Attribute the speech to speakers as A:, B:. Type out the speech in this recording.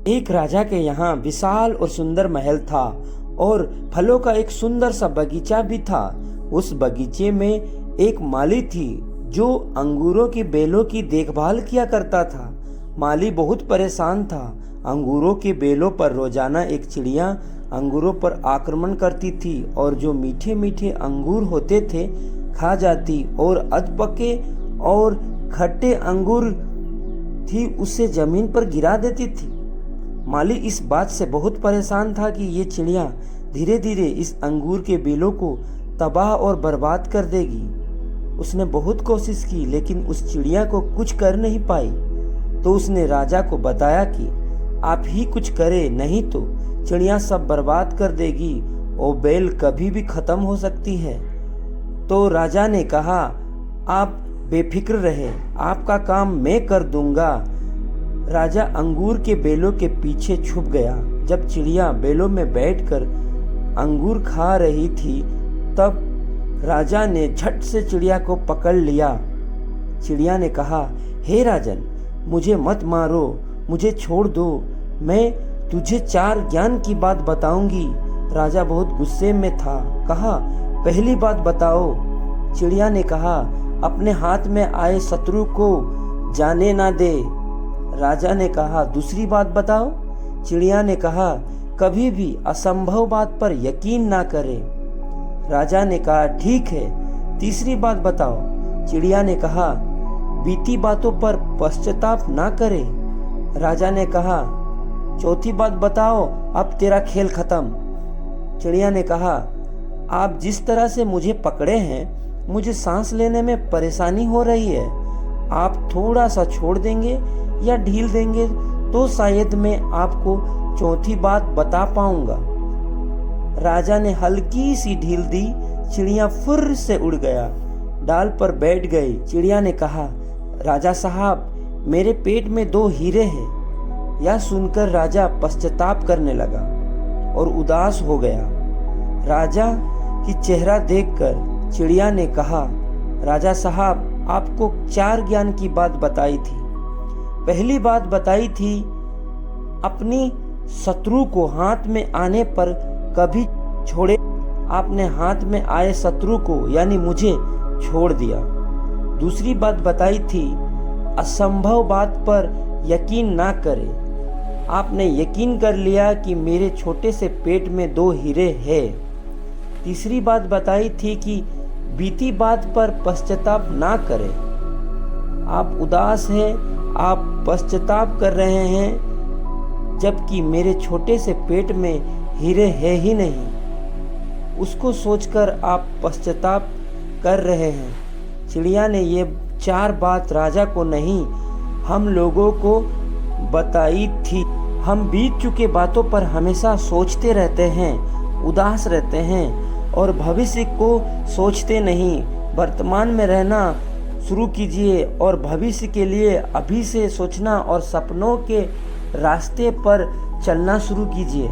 A: एक राजा के यहाँ विशाल और सुंदर महल था और फलों का एक सुंदर सा बगीचा भी था। उस बगीचे में एक माली थी जो अंगूरों की बेलों की देखभाल किया करता था। माली बहुत परेशान था। अंगूरों के बेलों पर रोजाना एक चिड़िया अंगूरों पर आक्रमण करती थी और जो मीठे मीठे अंगूर होते थे खा जाती और अधपके और खट्टे अंगूर थी उसे जमीन पर गिरा देती थी। माली इस बात से बहुत परेशान था कि ये चिड़िया धीरे धीरे इस अंगूर के बेलों को तबाह और बर्बाद कर देगी। उसने बहुत कोशिश की लेकिन उस चिड़िया को कुछ कर नहीं पाई। तो उसने राजा को बताया कि आप ही कुछ करें, नहीं तो चिड़िया सब बर्बाद कर देगी और बेल कभी भी खत्म हो सकती है। तो राजा ने कहा, आप बेफिक्र रहे, आपका काम मैं कर दूंगा। राजा अंगूर के बेलों के पीछे छुप गया। जब चिड़िया बेलों में बैठकर अंगूर खा रही थी तब राजा ने झट से चिड़िया को पकड़ लिया। चिड़िया ने कहा, हे राजन, मुझे मत मारो, मुझे छोड़ दो, मैं तुझे 4 ज्ञान की बात बताऊंगी। राजा बहुत गुस्से में था। कहा, पहली बात बताओ। चिड़िया ने कहा, अपने हाथ में आए शत्रु को जाने ना दे। राजा ने कहा, दूसरी बात बताओ। चिड़िया ने कहा, कभी भी असंभव बात पर यकीन ना करे। राजा ने कहा, ठीक है, तीसरी बात बताओ। चिड़िया ने कहा, बीती बातों पर पश्चाताप ना करे। राजा ने कहा, चौथी बात बताओ, अब तेरा खेल खत्म। चिड़िया ने कहा, आप जिस तरह से मुझे पकड़े हैं मुझे सांस लेने में परेशानी हो रही है। आप थोड़ा सा छोड़ देंगे या ढील देंगे तो शायद मैं आपको चौथी बात बता पाऊंगा। राजा ने हल्की सी ढील दी। चिड़िया फुर्र से उड़ गया, डाल पर बैठ गई। चिड़िया ने कहा, राजा साहब, मेरे पेट में 2 हीरे हैं। यह सुनकर राजा पश्चाताप करने लगा और उदास हो गया। राजा की चेहरा देखकर चिड़िया ने कहा, राजा साहब, आपको 4 ज्ञान की बात बताई थी। पहली बात बताई थी अपनी शत्रु को हाथ में आने पर कभी छोड़े। आपने हाथ में आए शत्रु को यानी मुझे छोड़ दिया। दूसरी बात बताई थी असंभव बात पर यकीन ना करे। आपने यकीन कर लिया कि मेरे छोटे से पेट में 2 हीरे हैं। तीसरी बात बताई थी कि बीती बात पर पश्चाताप ना करें। आप उदास हैं, आप पश्चाताप कर रहे हैं जबकि मेरे छोटे से पेट में हीरे है ही नहीं। उसको सोचकर आप पश्चाताप कर रहे हैं। चिड़िया ने ये 4 बात राजा को नहीं हम लोगों को बताई थी। हम बीत चुके बातों पर हमेशा सोचते रहते हैं, उदास रहते हैं और भविष्य को सोचते नहीं। वर्तमान में रहना शुरू कीजिए और भविष्य के लिए अभी से सोचना और सपनों के रास्ते पर चलना शुरू कीजिए।